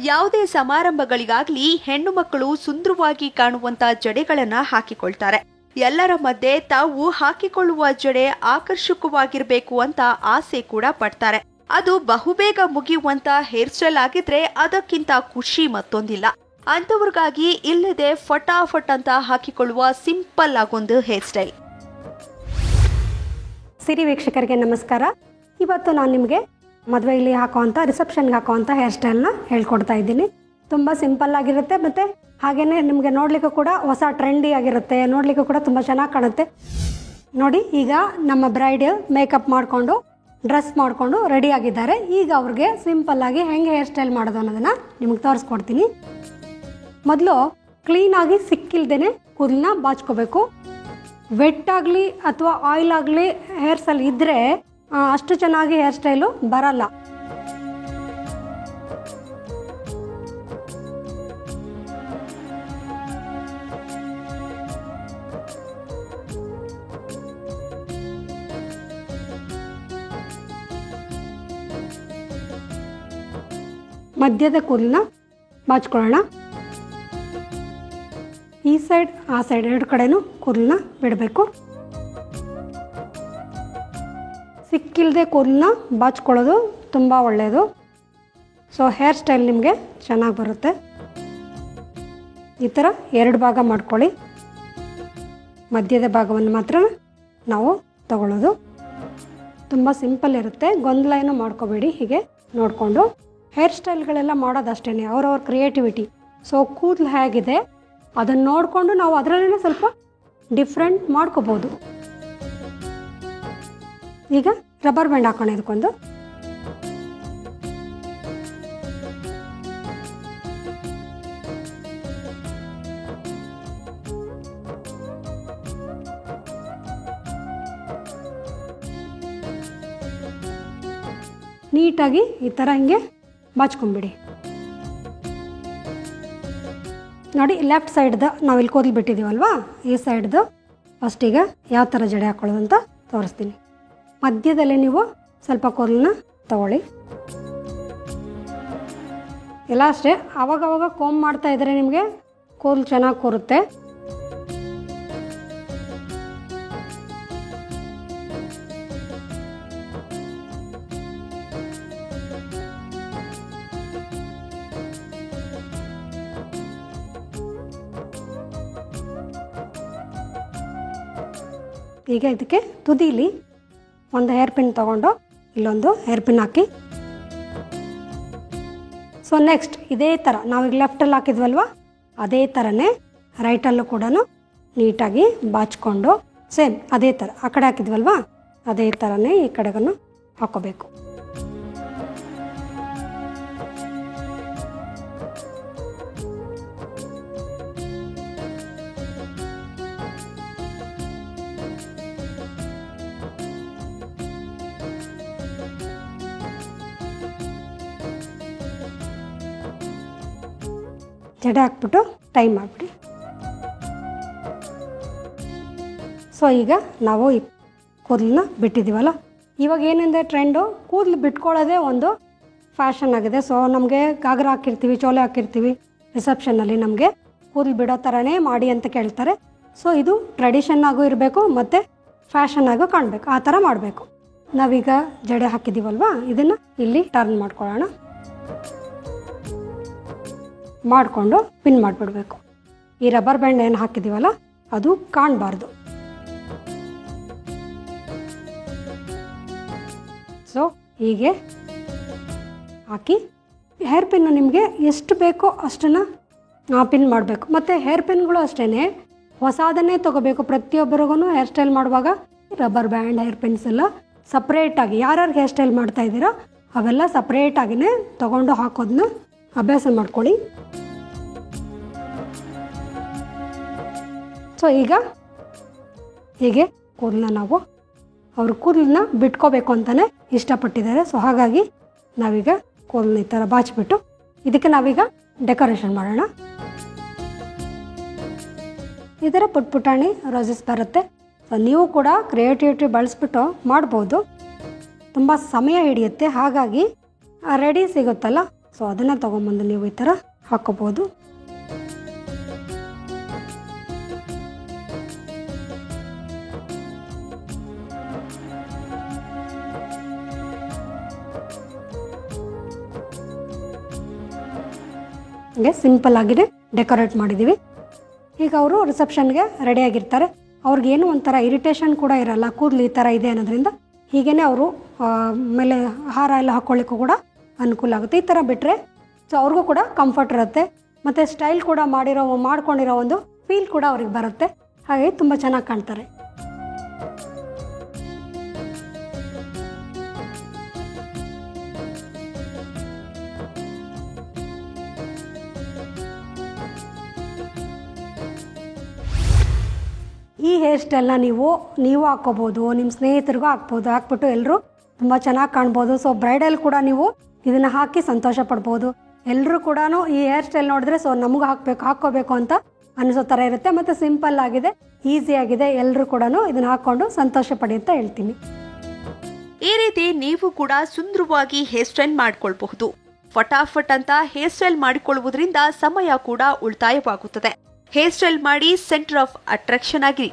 ಯಾವುದೇ ಸಮಾರಂಭಗಳಿಗಾಗ್ಲಿ ಹೆಣ್ಣು ಮಕ್ಕಳು ಸುಂದರವಾಗಿ ಕಾಣುವಂತ ಜಡೆಗಳನ್ನ ಹಾಕಿಕೊಳ್ತಾರೆ. ಎಲ್ಲರ ಮಧ್ಯೆ ತಾವು ಹಾಕಿಕೊಳ್ಳುವ ಜಡೆ ಆಕರ್ಷಕವಾಗಿರ್ಬೇಕು ಅಂತ ಆಸೆ ಕೂಡ ಪಡ್ತಾರೆ. ಅದು ಬಹುಬೇಗ ಮುಗಿಯುವಂತ ಹೇರ್ ಸ್ಟೈಲ್ ಆಗಿದ್ರೆ ಅದಕ್ಕಿಂತ ಖುಷಿ ಮತ್ತೊಂದಿಲ್ಲ. ಅಂತವ್ರಿಗಾಗಿ ಇಲ್ಲದೆ ಫಟಾಫಟ್ ಅಂತ ಹಾಕಿಕೊಳ್ಳುವ ಸಿಂಪಲ್ ಆಗೊಂದು ಹೇರ್ ಸ್ಟೈಲ್. ಸಿರಿ ವೀಕ್ಷಕರಿಗೆ ನಮಸ್ಕಾರ. ಇವತ್ತು ನಾನು ನಿಮಗೆ ಮದುವೆಯಲ್ಲಿ ಹಾಕೋವಂಥ ರಿಸೆಪ್ಷನ್ಗೆ ಹಾಕೋವಂಥ ಹೇರ್ ಸ್ಟೈಲ್ನ ಹೇಳ್ಕೊಡ್ತಾ ಇದ್ದೀನಿ. ತುಂಬ ಸಿಂಪಲ್ ಆಗಿರುತ್ತೆ ಮತ್ತು ಹಾಗೆಯೇ ನಿಮಗೆ ನೋಡಲಿಕ್ಕೂ ಕೂಡ ಹೊಸ ಟ್ರೆಂಡಿ ಆಗಿರುತ್ತೆ, ನೋಡಲಿಕ್ಕೂ ಕೂಡ ತುಂಬ ಚೆನ್ನಾಗಿ ಕಾಣುತ್ತೆ. ನೋಡಿ, ಈಗ ನಮ್ಮ ಬ್ರೈಡ್ ಮೇಕಪ್ ಮಾಡಿಕೊಂಡು ಡ್ರೆಸ್ ಮಾಡಿಕೊಂಡು ರೆಡಿ ಆಗಿದ್ದಾರೆ. ಈಗ ಅವ್ರಿಗೆ ಸಿಂಪಲ್ಲಾಗಿ ಹೆಂಗೆ ಹೇರ್ ಸ್ಟೈಲ್ ಮಾಡೋದು ಅನ್ನೋದನ್ನು ನಿಮಗೆ ತೋರಿಸ್ಕೊಡ್ತೀನಿ. ಮೊದಲು ಕ್ಲೀನಾಗಿ ಸಿಕ್ಕಿಲ್ದೇ ಕೂದಲನ್ನ ಬಾಚ್ಕೋಬೇಕು. ವೆಟ್ ಆಗಲಿ ಅಥವಾ ಆಯಿಲ್ ಆಗಲಿ ಹೇರ್ಸಲ್ಲಿ ಇದ್ದರೆ ಅಷ್ಟು ಚೆನ್ನಾಗಿ ಹೇರ್ ಸ್ಟೈಲು ಬರಲ್ಲ. ಮಧ್ಯದ ಕೂದಲನ್ನ ಬಾಚ್ಕೊಳ್ಳೋಣ. ಈ ಸೈಡ್ ಆ ಸೈಡ್ ಎರಡು ಕಡೆನೂ ಕೂದಲನ್ನ ಬಿಡಬೇಕು. ಸಿಕ್ಕಿಲ್ಲದೆ ಕೂದಲನ್ನ ಬಾಚ್ಕೊಳ್ಳೋದು ತುಂಬ ಒಳ್ಳೆಯದು. ಸೊ ಹೇರ್ ಸ್ಟೈಲ್ ನಿಮಗೆ ಚೆನ್ನಾಗಿ ಬರುತ್ತೆ. ಈ ಥರ ಎರಡು ಭಾಗ ಮಾಡ್ಕೊಳ್ಳಿ. ಮಧ್ಯದ ಭಾಗವನ್ನು ಮಾತ್ರ ನಾವು ತಗೊಳ್ಳೋದು. ತುಂಬ ಸಿಂಪಲ್ ಇರುತ್ತೆ, ಗೊಂದಲ ಏನೂ ಮಾಡ್ಕೋಬೇಡಿ. ಹೀಗೆ ನೋಡಿಕೊಂಡು ಹೇರ್ ಸ್ಟೈಲ್ಗಳೆಲ್ಲ ಮಾಡೋದಷ್ಟೇ ಅವ್ರವ್ರ ಕ್ರಿಯೇಟಿವಿಟಿ. ಸೊ ಕೂದಲು ಹೇಗಿದೆ ಅದನ್ನು ನೋಡಿಕೊಂಡು ನಾವು ಅದರಲ್ಲೇ ಸ್ವಲ್ಪ ಡಿಫ್ರೆಂಟ್ ಮಾಡ್ಕೋಬೋದು. ಈಗ ರಬ್ಬರ್ ಬ್ಯಾಂಡ್ ಹಾಕೋಣ. ಇದಕ್ಕೊಂದು ನೀಟಾಗಿ ಈ ಥರ ಹಿಂಗೆ ಬಾಚ್ಕೊಂಬಿಡಿ. ನೋಡಿ, ಲೆಫ್ಟ್ ಸೈಡ್ದು ನಾವು ಇಲ್ಲಿ ಕೂದಲು ಬಿಟ್ಟಿದ್ದೀವಲ್ವಾ, ಈ ಸೈಡ್ದು ಫಸ್ಟಿಗೆ ಯಾವ ಥರ ಜಡೆ ಹಾಕೊಳ್ಳೋದು ಅಂತ ತೋರಿಸ್ತೀನಿ. ಮಧ್ಯದಲ್ಲಿ ನೀವು ಸ್ವಲ್ಪ ಕೂದಲನ್ನ ತಗೊಳ್ಳಿ. ಎಲ್ಲ ಅಷ್ಟೇ, ಆವಾಗವಾಗ ಕೋಂಬ್ ಮಾಡ್ತಾ ಇದ್ದರೆ ನಿಮಗೆ ಕೂದಲು ಚೆನ್ನಾಗಿ ಕೂರುತ್ತೆ. ಈಗ ಇದಕ್ಕೆ ತುದೀಲಿ ಒಂದು ಹೇರ್ ಪಿನ್ ತೊಗೊಂಡು ಇಲ್ಲೊಂದು ಹೇರ್ ಪಿನ್ ಹಾಕಿ. ಸೊ ನೆಕ್ಸ್ಟ್ ಇದೇ ಥರ ನಾವೀಗ ಲೆಫ್ಟಲ್ಲಿ ಹಾಕಿದ್ವಲ್ವ, ಅದೇ ಥರನೇ ರೈಟಲ್ಲೂ ಕೂಡ ನೀಟಾಗಿ ಬಾಚ್ಕೊಂಡು ಸೇಮ್ ಅದೇ ಥರ ಆ ಕಡೆ ಹಾಕಿದ್ವಲ್ವ ಅದೇ ಥರನೇ ಈ ಕಡೆಗೂ ಹಾಕೋಬೇಕು. ಜಡೆ ಹಾಕ್ಬಿಟ್ಟು ಟೈ ಮಾಡಿಬಿಡಿ. ಸೊ ಈಗ ನಾವು ಈ ಕೂದಲನ್ನ ಬಿಟ್ಟಿದ್ದೀವಲ್ಲ, ಇವಾಗ ಏನೆಂದರೆ ಟ್ರೆಂಡು ಕೂದಲು ಬಿಟ್ಕೊಳ್ಳೋದೇ ಒಂದು ಫ್ಯಾಷನ್ ಆಗಿದೆ. ಸೊ ನಮಗೆ ಗಾಗ್ರ ಹಾಕಿರ್ತೀವಿ, ಚೋಲೆ ಹಾಕಿರ್ತೀವಿ, ರಿಸೆಪ್ಷನ್ನಲ್ಲಿ ನಮಗೆ ಕೂದಲು ಬಿಡೋ ಥರನೇ ಮಾಡಿ ಅಂತ ಕೇಳ್ತಾರೆ. ಸೊ ಇದು ಟ್ರೆಡಿಷನ್ ಆಗು ಇರಬೇಕು ಮತ್ತು ಫ್ಯಾಷನ್ ಆಗು ಕಾಣಬೇಕು, ಆ ಥರ ಮಾಡಬೇಕು. ನಾವೀಗ ಜಡೆ ಹಾಕಿದ್ದೀವಲ್ವ, ಇದನ್ನು ಇಲ್ಲಿ ಟರ್ನ್ ಮಾಡ್ಕೊಳ್ಳೋಣ. ಮಾಡಿಕೊಂಡು ಪಿನ್ ಮಾಡಿಬಿಡ್ಬೇಕು. ಈ ರಬ್ಬರ್ ಬ್ಯಾಂಡ್ ಏನು ಹಾಕಿದ್ದೀವಲ್ಲ ಅದು ಕಾಣಬಾರ್ದು. ಸೊ ಹೀಗೆ ಹಾಕಿ ಹೇರ್ ಪಿನ್ನು ನಿಮಗೆ ಎಷ್ಟು ಬೇಕೋ ಅಷ್ಟನ್ನು ಪಿನ್ ಮಾಡಬೇಕು. ಮತ್ತು ಹೇರ್ ಪಿನ್ಗಳು ಅಷ್ಟೇ ಹೊಸದನ್ನೇ ತೊಗೋಬೇಕು. ಪ್ರತಿಯೊಬ್ಬರಿಗೂ ಹೇರ್ ಸ್ಟೈಲ್ ಮಾಡುವಾಗ ರಬ್ಬರ್ ಬ್ಯಾಂಡ್, ಹೇರ್ ಪಿನ್ಸ್ ಎಲ್ಲ ಸಪ್ರೇಟಾಗಿ ಯಾರ್ಯಾರು ಹೇರ್ ಸ್ಟೈಲ್ ಮಾಡ್ತಾ ಇದ್ದೀರೋ ಅವೆಲ್ಲ ಸಪ್ರೇಟಾಗಿಯೇ ತೊಗೊಂಡು ಹಾಕೋದನ್ನ ಅಭ್ಯಾಸ ಮಾಡ್ಕೊಳ್ಳಿ. ಸೊ ಈಗ ಹೀಗೆ ಕೂದಲನ್ನ ನಾವು ಅವ್ರ ಕೂದಲನ್ನ ಬಿಟ್ಕೋಬೇಕು ಅಂತಲೇ ಇಷ್ಟಪಟ್ಟಿದ್ದಾರೆ. ಸೊ ಹಾಗಾಗಿ ನಾವೀಗ ಕೂದಲನ್ನ ಈ ಥರ ಬಾಚಿಬಿಟ್ಟು ಇದಕ್ಕೆ ನಾವೀಗ ಡೆಕೋರೇಷನ್ ಮಾಡೋಣ. ಈ ಥರ ಪುಟ್ ಪುಟಾಣಿ ರೋಸಸ್ ಬರುತ್ತೆ. ಸೊ ನೀವು ಕೂಡ ಕ್ರಿಯೇಟಿವಿಟಿ ಬಳಸ್ಬಿಟ್ಟು ಮಾಡ್ಬೋದು. ತುಂಬ ಸಮಯ ಹಿಡಿಯುತ್ತೆ, ಹಾಗಾಗಿ ರೆಡಿ ಸಿಗುತ್ತಲ್ಲ, ಸೊ ಅದನ್ನು ತೊಗೊಂಬಂದು ನೀವು ಈ ಥರ ಹಾಕೋಬೋದು. ಹೀಗೆ ಸಿಂಪಲ್ ಆಗಿದೆ ಡೆಕೋರೇಟ್ ಮಾಡಿದ್ದೀವಿ. ಈಗ ಅವರು ರಿಸೆಪ್ಷನ್ಗೆ ರೆಡಿಯಾಗಿರ್ತಾರೆ. ಅವ್ರಿಗೇನು ಒಂಥರ ಇರಿಟೇಷನ್ ಕೂಡ ಇರಲ್ಲ, ಕೂದಲು ಈ ಥರ ಇದೆ ಅನ್ನೋದ್ರಿಂದ ಹೀಗೇ ಅವರು ಮೇಲೆ ಹಾರ ಎಲ್ಲ ಹಾಕ್ಕೊಳ್ಳಿಕ್ಕೂ ಕೂಡ ಅನುಕೂಲ ಆಗುತ್ತೆ. ಈ ಥರ ಬಿಟ್ಟರೆ ಸೊ ಅವ್ರಿಗೂ ಕೂಡ ಕಂಫರ್ಟ್ ಇರುತ್ತೆ, ಮತ್ತು ಸ್ಟೈಲ್ ಕೂಡ ಮಾಡ್ಕೊಂಡಿರೋ ಒಂದು ಫೀಲ್ ಕೂಡ ಅವ್ರಿಗೆ ಬರುತ್ತೆ. ಹಾಗೆ ತುಂಬ ಚೆನ್ನಾಗಿ ಕಾಣ್ತಾರೆ. ಈ ಹೇರ್ ಸ್ಟೈಲ್ನ ನೀವು ಹಾಕ್ಕೋಬೋದು, ನಿಮ್ಮ ಸ್ನೇಹಿತರಿಗೂ ಹಾಕ್ಬಿಟ್ಟು ಎಲ್ಲರೂ ತುಂಬ ಚೆನ್ನಾಗಿ ಕಾಣ್ಬೋದು. ಸೊ ಬ್ರೈಡಲ್ ಕೂಡ ನೀವು ಇದನ್ನು ಹಾಕಿ ಸಂತೋಷ ಪಡ್ಬೋದು. ಎಲ್ಲರೂ ಕೂಡ ಈ ಹೇರ್ ಸ್ಟೈಲ್ ನೋಡಿದ್ರೆ ಸೊ ನಮಗೆ ಹಾಕ್ಕೋಬೇಕು ಅಂತ ಅನಿಸೋ ಥರ ಇರುತ್ತೆ, ಮತ್ತು ಸಿಂಪಲ್ ಆಗಿದೆ, ಈಸಿಯಾಗಿದೆ. ಎಲ್ಲರೂ ಕೂಡ ಇದನ್ನು ಹಾಕ್ಕೊಂಡು ಸಂತೋಷ ಪಡಿ ಅಂತ ಹೇಳ್ತೀನಿ. ಈ ರೀತಿ ನೀವು ಕೂಡ ಸುಂದರವಾಗಿ ಹೇರ್ ಸ್ಟೈಲ್ ಮಾಡ್ಕೊಳ್ಬಹುದು. ಫಟಾಫಟ್ ಅಂತ ಹೇರ್ ಸ್ಟೈಲ್ ಮಾಡಿಕೊಳ್ಳುವುದರಿಂದ ಸಮಯ ಕೂಡ ಉಳಿತಾಯವಾಗುತ್ತದೆ. ಹೇರ್ ಸ್ಟೈಲ್ ಮಾಡಿ ಸೆಂಟರ್ ಆಫ್ ಅಟ್ರಾಕ್ಷನ್ ಆಗಿರಿ.